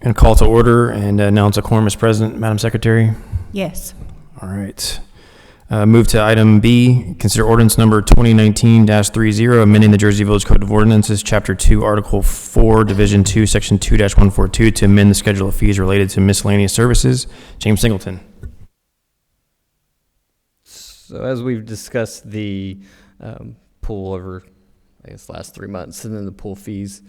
Going to call to order and announce a quorum is present, Madam Secretary. Yes. All right. Move to item B, consider ordinance number 2019-30, amending the Jersey Village Code of Ordinances, Chapter 2, Article 4, Division 2, Section 2-142, to amend the schedule of fees related to miscellaneous services. James Singleton. So as we've discussed the pool over, I guess, last 3 months, and then the pool fees,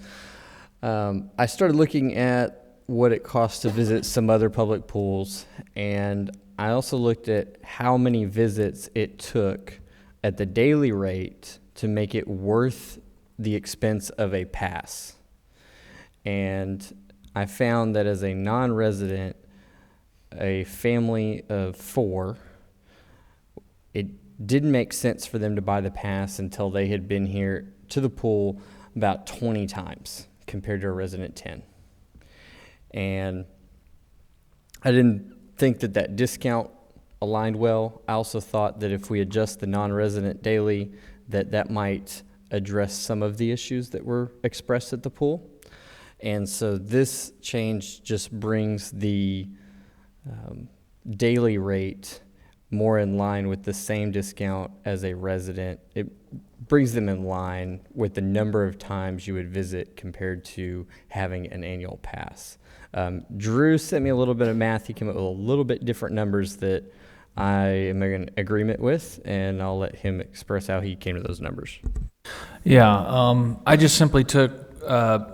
I started looking at what it costs to visit some other public pools, and I also looked at how many visits it took at the daily rate to make it worth the expense of a pass. And I found that as a non-resident, a family of 4, it didn't make sense for them to buy the pass until they had been here to the pool about 20 times compared to a resident 10. And I didn't think that that discount aligned well. I also thought that if we adjust the non-resident daily, that might address some of the issues that were expressed at the pool. And so this change just brings the daily rate more in line with the same discount as a resident. It brings them in line with the number of times you would visit compared to having an annual pass. Drew sent me a little bit of math. He came up with a little bit different numbers that I am in agreement with, and I'll let him express how he came to those numbers. Yeah, I just simply took,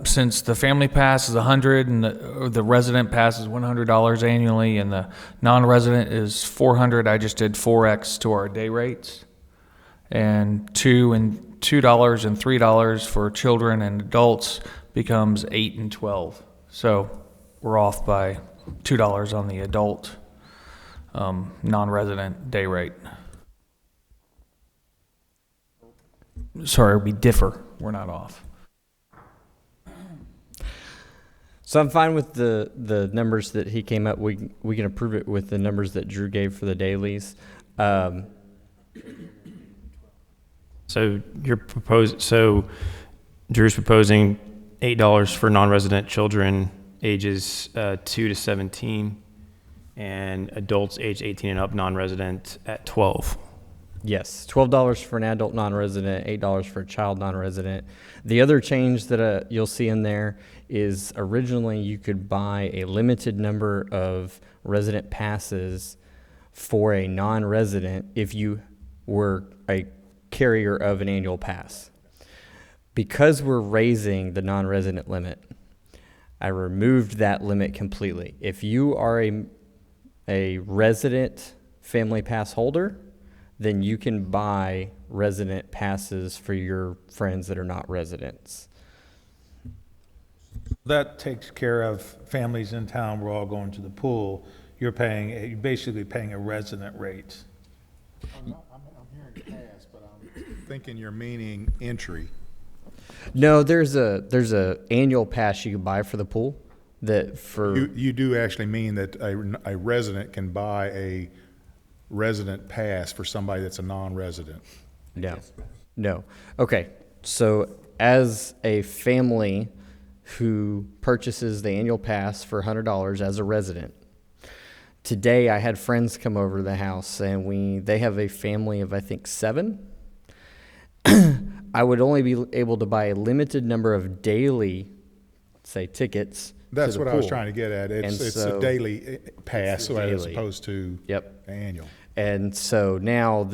since the family pass is $100 and the resident pass is $100 annually and the non-resident is $400, I just did 4x to our day rates, and $2 and $3 for children and adults becomes $8 and $12. So we're off by $2 on the adult non-resident day rate. Sorry, we differ. We're not off. So I'm fine with the numbers that he came up. We can approve it with the numbers that Drew gave for the dailies. So Drew's proposing $8 for non-resident children ages 2 to 17 and adults age 18 and up non-resident at 12. Yes, $12 for an adult non-resident, $8 for a child non-resident. The other change that you'll see in there is originally you could buy a limited number of resident passes for a non-resident if you were a carrier of an annual pass. Because we're raising the non-resident limit, I removed that limit completely. If you are a resident family pass holder, then you can buy resident passes for your friends that are not residents. That takes care of families in town. We're all going to the pool. You're basically paying a resident rate. I'm hearing pass, but I'm thinking you're meaning entry. No, there's a annual pass you can buy for the pool that for You do actually mean that a resident can buy a resident pass for somebody that's a non-resident. No. Okay, so as a family who purchases the annual pass for $100 as a resident, today I had friends come over to the house and they have a family of I think 7. I would only be able to buy a limited number of daily, say, tickets. That's what I was pool. trying to get at. It's a daily pass as opposed to annual. And so now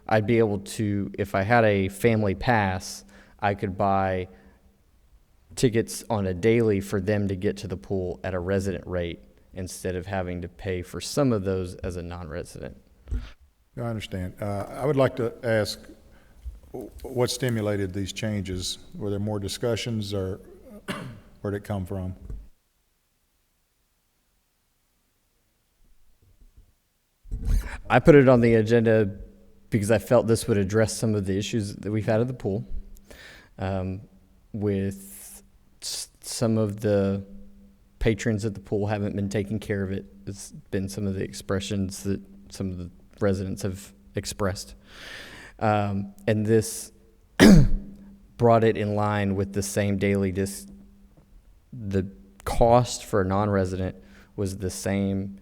I'd be able to, if I had a family pass, I could buy tickets on a daily for them to get to the pool at a resident rate instead of having to pay for some of those as a non-resident. I understand. I would like to ask what stimulated these changes? Were there more discussions, or where did it come from? I put it on the agenda because I felt this would address some of the issues that we've had at the pool. With some of the patrons at the pool haven't been taking care of it. It's been some of the expressions that some of the residents have expressed. And this brought it in line with the same daily the cost for a non-resident was the same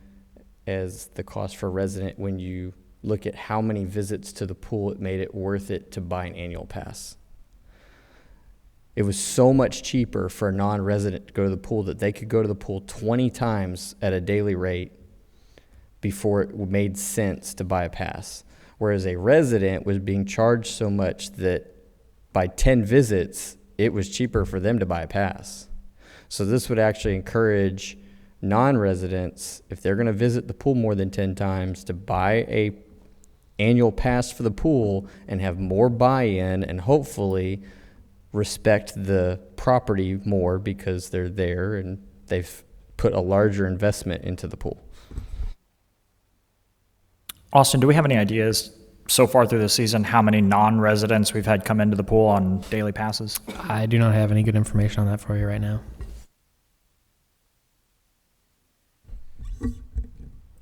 as the cost for a resident when you look at how many visits to the pool it made it worth it to buy an annual pass. It was so much cheaper for a non-resident to go to the pool that they could go to the pool 20 times at a daily rate before it made sense to buy a pass. Whereas a resident was being charged so much that by 10 visits, it was cheaper for them to buy a pass. So this would actually encourage non-residents, if they're going to visit the pool more than 10 times, to buy a annual pass for the pool and have more buy-in and hopefully respect the property more because they're there and they've put a larger investment into the pool. Austin, do we have any ideas so far through the season how many non-residents we've had come into the pool on daily passes? I do not have any good information on that for you right now.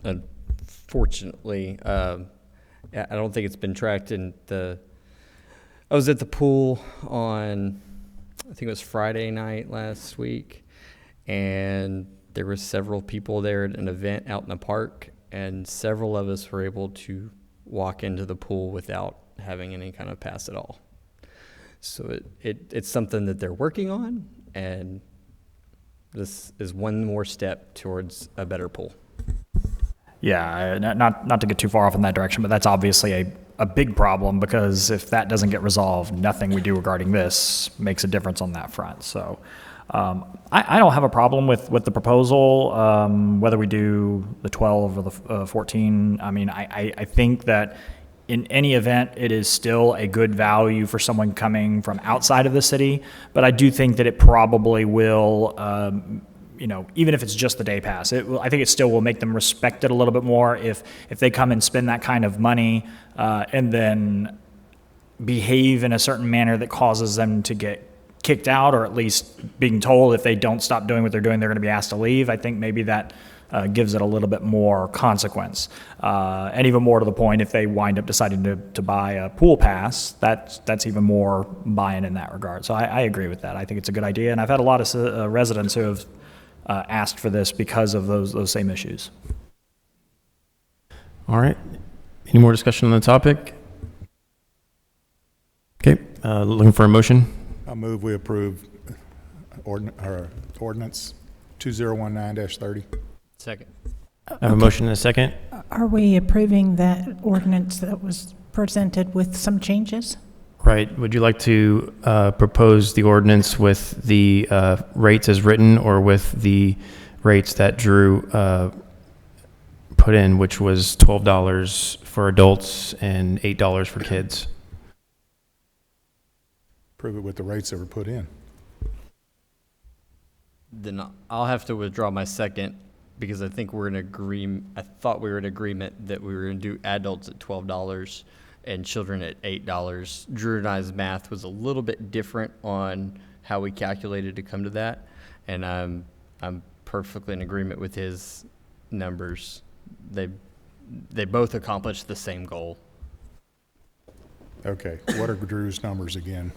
Unfortunately, I don't think it's been tracked I was at the pool on, I think it was Friday night last week, and there were several people there at an event out in the park, and several of us were able to walk into the pool without having any kind of pass at all. So it's something that they're working on, and this is one more step towards a better pool. Yeah, not to get too far off in that direction, but that's obviously a big problem, because if that doesn't get resolved, nothing we do regarding this makes a difference on that front. So I don't have a problem with the proposal, whether we do the 12 or the 14. I mean, I think that in any event, it is still a good value for someone coming from outside of the city, but I do think that it probably will, even if it's just the day pass, I think it still will make them respect it a little bit more if they come and spend that kind of money and then behave in a certain manner that causes them to get kicked out, or at least being told if they don't stop doing what they're doing, they're going to be asked to leave. I think maybe that gives it a little bit more consequence. And even more to the point, if they wind up deciding to buy a pool pass, that's even more buy-in in that regard. So I agree with that. I think it's a good idea. And I've had a lot of residents who have asked for this because of those same issues. All right. Any more discussion on the topic? Okay, looking for a motion. I move we approve ordinance 2019-30. Second. I have a motion and a second. Are we approving that ordinance that was presented with some changes? Right. Would you like to propose the ordinance with the rates as written, or with the rates that Drew put in, which was $12 for adults and $8 for kids? Approve it with the rates that were put in. Then I'll have to withdraw my second, because I think we're in agreement. I thought we were in agreement that we were going to do adults at $12 and children at $8. Drew and I's math was a little bit different on how we calculated to come to that, and I'm perfectly in agreement with his numbers. They both accomplished the same goal. Okay, what are Drew's numbers again?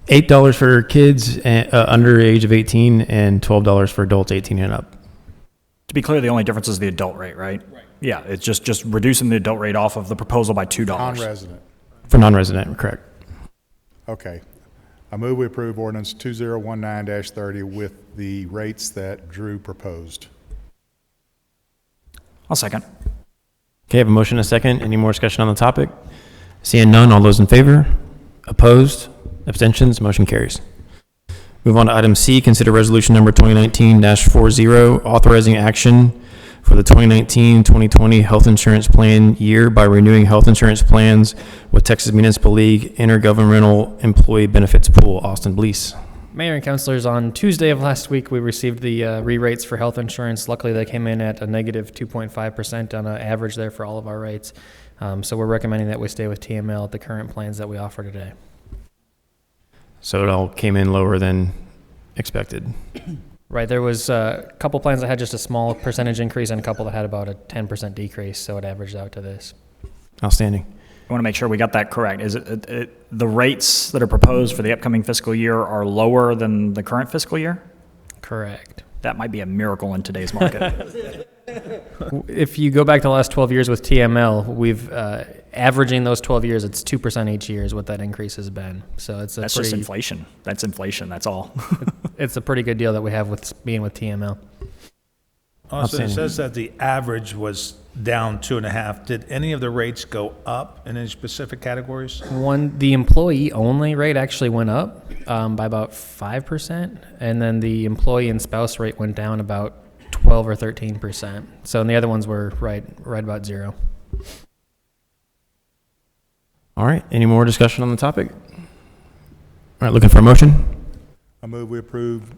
$8 for kids under the age of 18, and $12 for adults 18 and up. To be clear, the only difference is the adult rate, right? Yeah, it's just reducing the adult rate off of the proposal by $2. Non-resident. For non-resident, correct. Okay. I move we approve ordinance 2019-30 with the rates that Drew proposed. I'll second. Okay, I have a motion and a second. Any more discussion on the topic? Seeing none, all those in favor? Opposed? Abstentions? Motion carries. Move on to item C, consider resolution number 2019-40, authorizing action for the 2019-2020 health insurance plan year by renewing health insurance plans with Texas Municipal League Intergovernmental Employee Benefits Pool. Austin Blease. Mayor and councilors, on Tuesday of last week, we received the re-rates for health insurance. Luckily, they came in at a negative 2.5% on an average there for all of our rates. So we're recommending that we stay with TML at the current plans that we offer today. So it all came in lower than expected. Right, there was a couple plans that had just a small percentage increase and a couple that had about a 10% decrease, so it averaged out to this. Outstanding. want to make sure we got that correct. Is the rates that are proposed for the upcoming fiscal year are lower than the current fiscal year? Correct. That might be a miracle in today's market. If you go back to the last 12 years with TML, we've averaging those 12 years, it's 2% each year is what that increase has been. So it's a That's just inflation. That's inflation. That's all. it's a pretty good deal that we have with being with TML. Also, it Outstanding. says that the average was down 2.5. Did any of the rates go up in any specific categories? The employee only rate actually went up by about 5%, and then the employee and spouse rate went down about 12 or 13%. So, and the other ones were right about zero. All right, any more discussion on the topic? All right, looking for a motion? I move we approve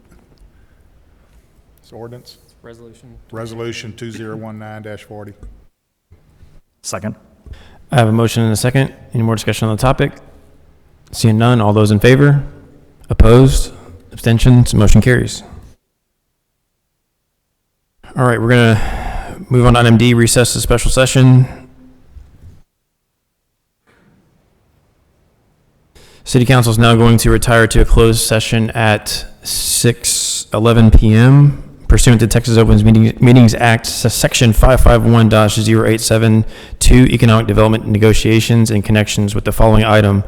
this ordinance, Resolution. Resolution 2019-40. Second. I have a motion and a second. Any more discussion on the topic? Seeing none, all those in favor? Opposed? Abstentions? Motion carries. All right, we're going to move on to item D, recess to special session. City Council is now going to retire to a closed session at 6:11 p.m. pursuant to Texas Open Meetings Act, Section 551-0872, Economic Development Negotiations in connections with the following item.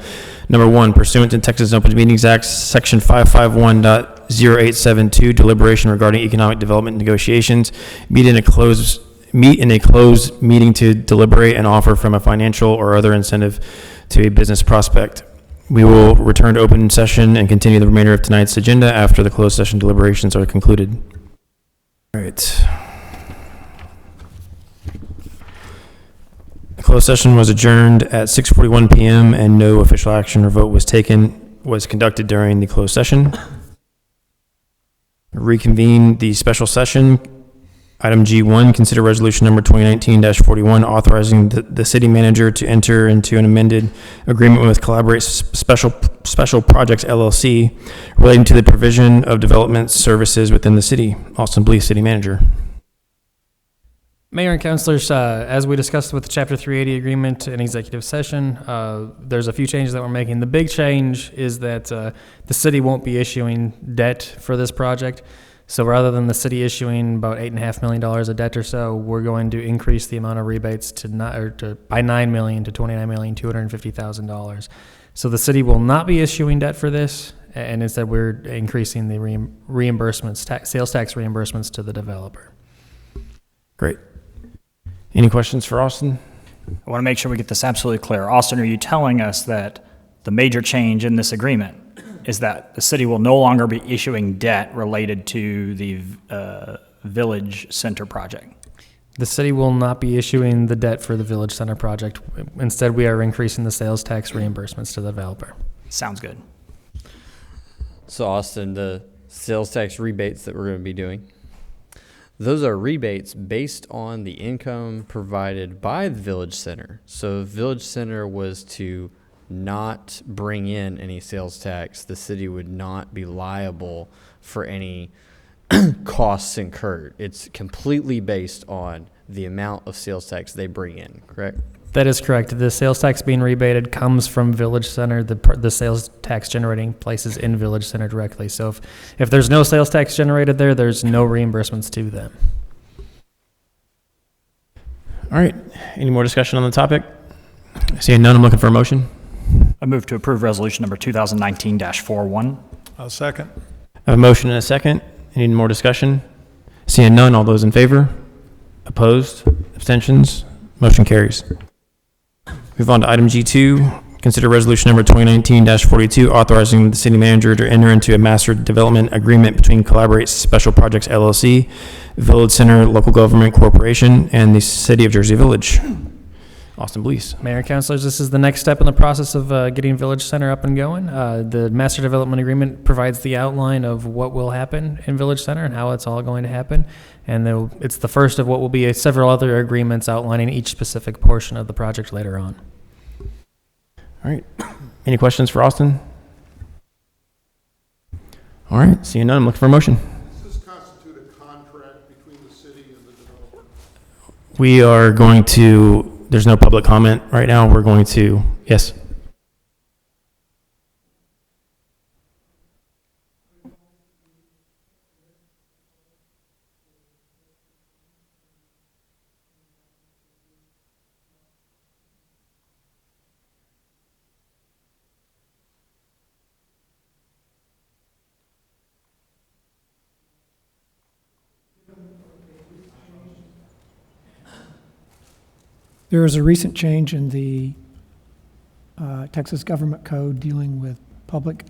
Number one, pursuant to Texas Open Meetings Act, Section 551.0872, deliberation regarding economic development negotiations, meet in a closed meeting to deliberate and offer from a financial or other incentive to a business prospect. We will return to open session and continue the remainder of tonight's agenda after the closed session deliberations are concluded. All right. The closed session was adjourned at 6:41 p.m. and no official action or vote was conducted during the closed session. Reconvene the special session. Item G1, consider resolution number 2019-41, authorizing the city manager to enter into an amended agreement with Collaborate Special Projects LLC relating to the provision of development services within the city. Austin Bleeth, city manager. Mayor and councilors, as we discussed with the Chapter 380 agreement in executive session, there's a few changes that we're making. The big change is that the city won't be issuing debt for this project. So rather than the city issuing about $8.5 million of debt or so, we're going to increase the amount of rebates by $9 million to $29,250,000. So the city will not be issuing debt for this, and instead we're increasing the reimbursements, sales tax reimbursements to the developer. Great. Any questions for Austin? I want to make sure we get this absolutely clear. Austin, are you telling us that the major change in this agreement is that the city will no longer be issuing debt related to the Village Center project? The city will not be issuing the debt for the Village Center project. Instead, we are increasing the sales tax reimbursements to the developer. Sounds good. So Austin, the sales tax rebates that we're going to be doing, those are rebates based on the income provided by the Village Center. So if Village Center was to not bring in any sales tax, the city would not be liable for any costs incurred. It's completely based on the amount of sales tax they bring in, correct? That is correct. The sales tax being rebated comes from Village Center, the sales tax generating places in Village Center directly. So if there's no sales tax generated there, there's no reimbursements to them. All right. Any more discussion on the topic? Seeing none, I'm looking for a motion. I move to approve resolution number 2019-41. I'll second. I have a motion and a second. Any more discussion? Seeing none, all those in favor? Opposed? Abstentions? Motion carries. Move on to item G2. Consider resolution number 2019-42, authorizing the city manager to enter into a master development agreement between Collaborate Special Projects LLC, Village Center Local Government Corporation, and the City of Jersey Village. Austin Bleeth. Mayor and councilors, this is the next step in the process of getting Village Center up and going. The master development agreement provides the outline of what will happen in Village Center and how it's all going to happen. And it's the first of what will be several other agreements outlining each specific portion of the project later on. All right. Any questions for Austin? All right. Seeing none, I'm looking for a motion. Does this constitute a contract between the city and the developer? We are going to there's no public comment right now. We're going to, yes. There is a recent change in the Texas Government Code dealing with public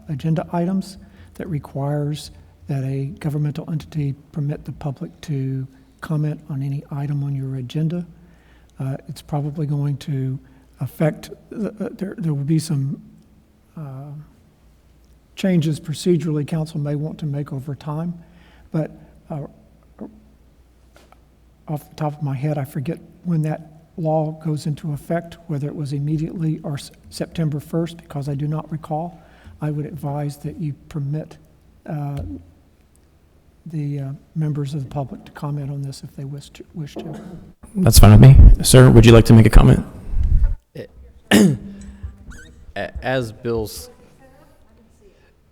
agenda items that requires that a governmental entity permit the public to comment on any item on your agenda. It's probably going to affect, there will be some changes procedurally council may want to make over time, but off the top of my head, I forget when that law goes into effect, whether it was immediately or September 1st, because I do not recall. I would advise that you permit the members of the public to comment on this if they wish to. That's fine with me. Sir, would you like to make a comment? As Bill's,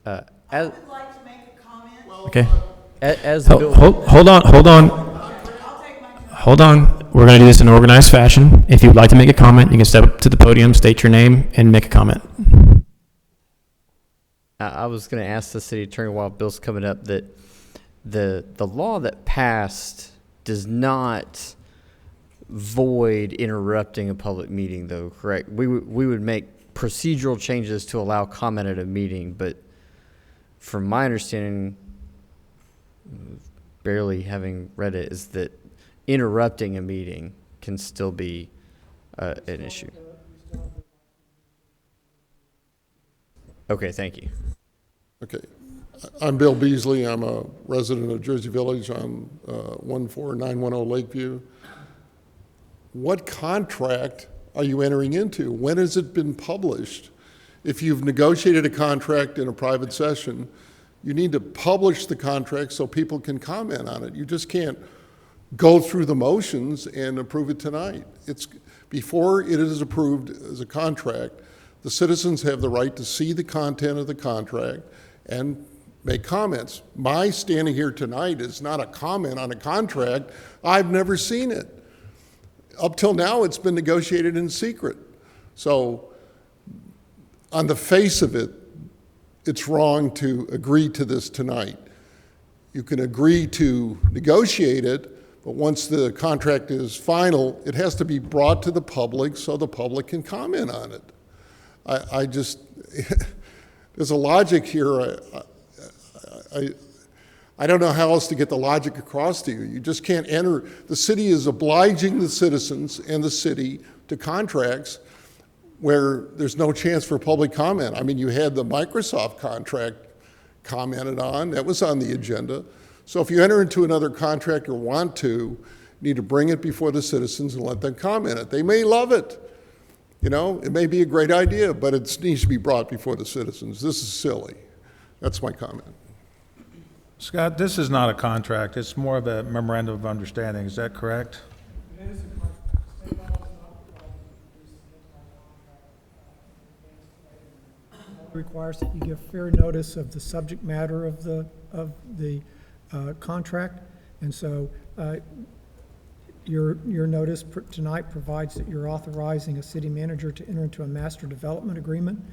as, Okay. as Hold, Bill. hold on. Hold on. We're going to do this in an organized fashion. If you'd like to make a comment, you can step up to the podium, state your name, and make a comment. I was going to ask the city attorney while Bill's coming up that the law that passed does not void interrupting a public meeting, though, correct? We would make procedural changes to allow comment at a meeting, but from my understanding, barely having read it, is that interrupting a meeting can still be an issue. Okay, thank you. Okay. I'm Bill Beasley. I'm a resident of Jersey Village on 14910 Lakeview. What contract are you entering into? When has it been published? If you've negotiated a contract in a private session, you need to publish the contract so people can comment on it. You just can't go through the motions and approve it tonight. It's before it is approved as a contract, the citizens have the right to see the content of the contract and make comments. My standing here tonight is not a comment on a contract. I've never seen it. Up till now, it's been negotiated in secret. So on the face of it, it's wrong to agree to this tonight. You can agree to negotiate it, but once the contract is final, it has to be brought to the public so the public can comment on it. I just, there's a logic here. I don't know how else to get the logic across to you. You just can't enter. The city is obliging the citizens and the city to contracts where there's no chance for public comment. I mean, you had the Microsoft contract commented on. That was on the agenda. So if you enter into another contract or want to, you need to bring it before the citizens and let them comment it. They may love it. You know, it may be a great idea, but it needs to be brought before the citizens. This is silly. That's my comment. Scott, this is not a contract. It's more of a memorandum of understanding. Is that correct? It is a contract. State law does not require it requires that you give fair notice of the subject matter of the contract, and so your notice tonight provides that you're authorizing a city manager to enter into a master development agreement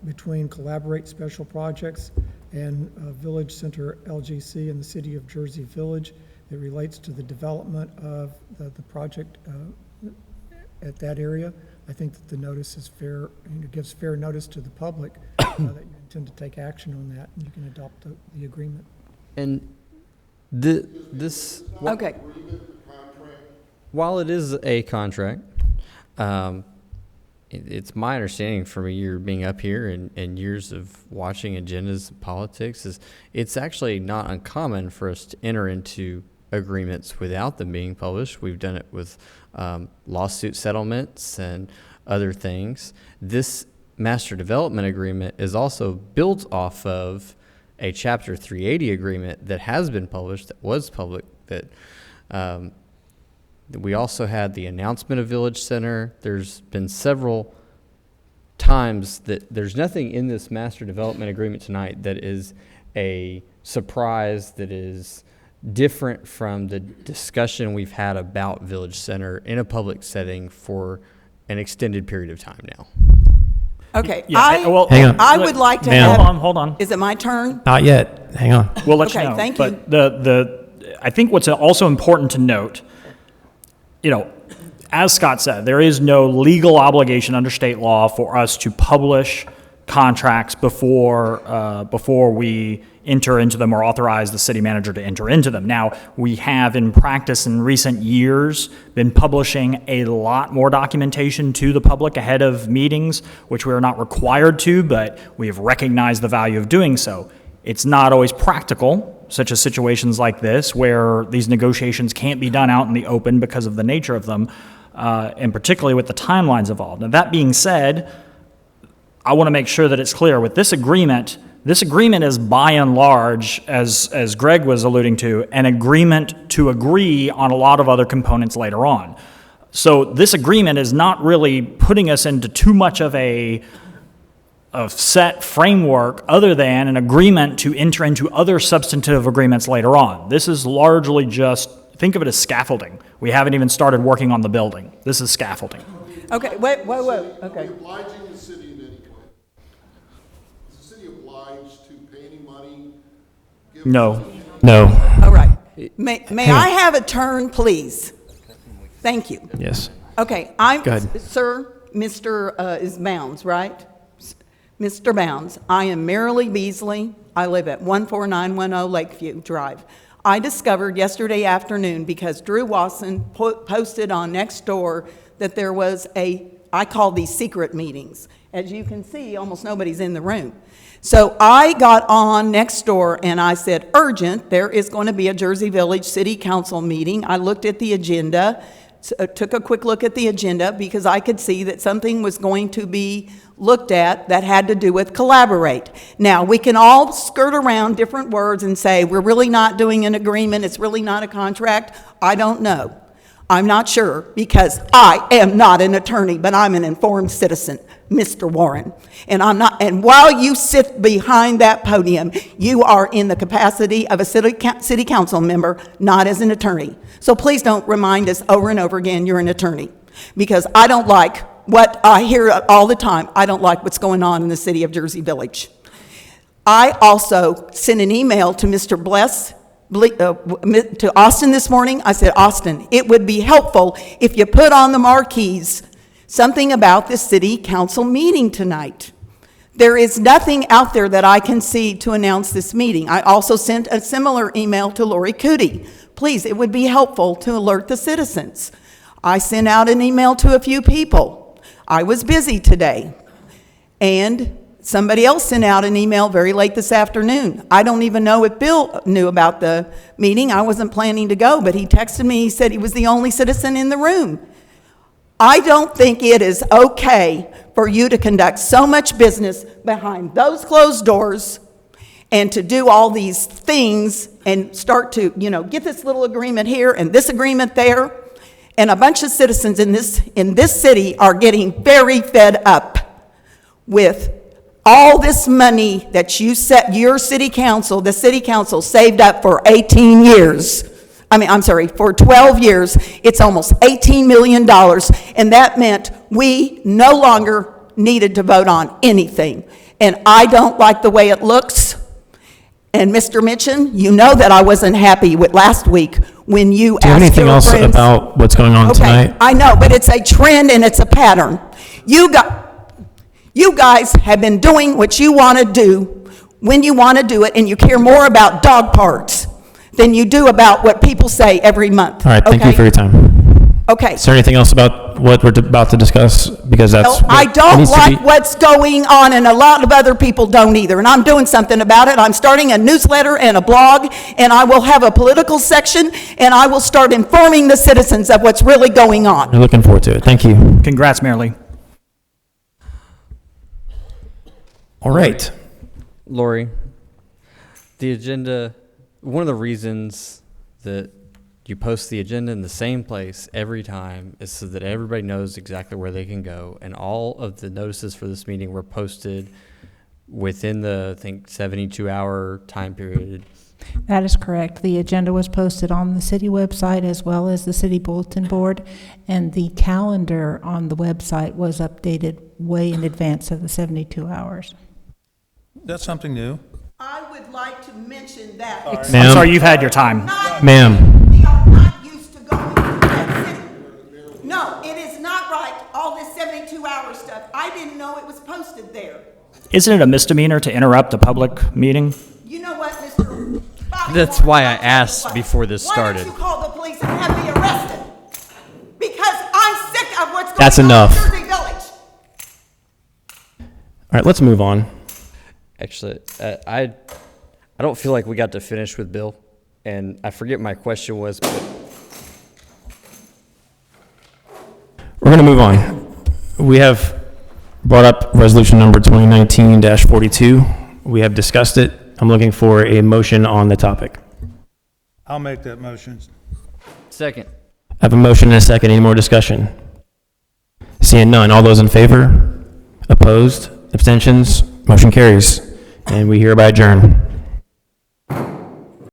between Collaborate Special Projects and Village Center LGC and the City of Jersey Village. It relates to the development of the project at that area. I think that the notice is fair, and it gives fair notice to the public that you intend to take action on that, and you can adopt the agreement. And this, Okay. while it is a contract, it's my understanding from a year being up here and years of watching agendas and politics is it's actually not uncommon for us to enter into agreements without them being published. We've done it with lawsuit settlements and other things. This master development agreement is also built off of a Chapter 380 agreement that has been published, that was public, that We also had the announcement of Village Center. There's been several times that there's nothing in this master development agreement tonight that is a surprise, that is different from the discussion we've had about Village Center in a public setting for an extended period of time now. Okay, Yeah, well, Hang on. I would like to Ma'am. have. Hold on. Is it my turn? Not yet. Hang on. We'll let you Okay, know. thank But I think what's also important to note, as Scott said, there is no legal obligation under state law for us to publish contracts before we enter into them or authorize the city manager to enter into them. Now, we have in practice in recent years been publishing a lot more documentation to the public ahead of meetings, which we are not required to, but we have recognized the value of doing so. It's not always practical, such as situations like this, where these negotiations can't be done out in the open because of the nature of them, and particularly with the timelines involved. Now, that being said, I want to make sure that it's clear with this agreement is by and large, as Greg was alluding to, an agreement to agree on a lot of other components later on. So this agreement is not really putting us into too much of a set framework other than an agreement to enter into other substantive agreements later on. This is largely just, think of it as scaffolding. We haven't even started working on the building. This is scaffolding. Okay, wait, Are okay. we obliging the city in any way? Is the city obliged to pay any money? Give No. money? No. All right. May I have a turn, please? Thank you. Yes. Okay, I'm, Go ahead. sir, Mr. Is Bounds, right? Mr. Bounds, I am Marilee Beasley. I live at 14910 Lakeview Drive. I discovered yesterday afternoon, because Drew Wasson posted on Nextdoor that there was I call these secret meetings. As you can see, almost nobody's in the room. So I got on Nextdoor and I said, urgent, there is going to be a Jersey Village City Council meeting. I looked at the agenda, took a quick look at the agenda because I could see that something was going to be looked at that had to do with collaborate. Now, we can all skirt around different words and say, we're really not doing an agreement, it's really not a contract. I don't know. I'm not sure, because I am not an attorney, but I'm an informed citizen, Mr. Warren. And while you sit behind that podium, you are in the capacity of a city council member, not as an attorney. So please don't remind us over and over again you're an attorney, because I don't like what I hear all the time. I don't like what's going on in the city of Jersey Village. I also sent an email to Mr. to Austin this morning. I said, Austin, it would be helpful if you put on the marquees something about the city council meeting tonight. There is nothing out there that I can see to announce this meeting. I also sent a similar email to Lori Cootie. Please, it would be helpful to alert the citizens. I sent out an email to a few people. I was busy today. And somebody else sent out an email very late this afternoon. I don't even know if Bill knew about the meeting. I wasn't planning to go, but he texted me. He said he was the only citizen in the room. I don't think it is okay for you to conduct so much business behind those closed doors and to do all these things and start to, get this little agreement here and this agreement there. And a bunch of citizens in this city are getting very fed up with all this money that your city council, the city council saved up for 18 years. For 12 years. It's almost $18 million. And that meant we no longer needed to vote on anything. And I don't like the way it looks. And Mr. Mitchin, you know that I wasn't happy with last week when you Do you have asked anything your else friends. about what's going on tonight? I know, but it's a trend and it's a pattern. You guys have been doing what you want to do when you want to do it, and you care more about dog parks than you do about what people say every month. All right, thank you okay? for your time. Okay. Is there anything else about what we're about to discuss? Because that's No, I what don't needs to like be- what's going on, and a lot of other people don't either, and I'm doing something about it. I'm starting a newsletter and a blog, and I will have a political section, and I will start informing the citizens of what's really going on. We're looking forward to it. Thank you. Congrats, Marilee. All right. Lori, the agenda, one of the reasons that You post the agenda in the same place every time, is so that everybody knows exactly where they can go. And all of the notices for this meeting were posted within the, I think, 72-hour time period. That is correct. The agenda was posted on the city website as well as the city bulletin board, and the calendar on the website was updated way in advance of the 72 hours. That's something new. I would like to mention that. I'm Ma'am. sorry, you've had your time. Ma'am. We are not used to going to that city. No, it is not right, all this 72-hour stuff. I didn't know it was posted there. Isn't it a misdemeanor to interrupt a public meeting? You know what, Mr. Bobby That's Moore, why I I'll tell you asked what. before this started. Why don't you call the police and have me arrested? Because I'm sick of what's going That's on enough. in Jersey Village. All right, let's move on. Actually, I don't feel like we got to finish with Bill, and I forget my question was, but We're going to move on. We have brought up resolution number 2019-42. We have discussed it. I'm looking for a motion on the topic. I'll make that motion. second. I have a motion and a second. Any more discussion? Seeing none. All those in favor? Opposed? Abstentions? Motion carries. And we hereby adjourn.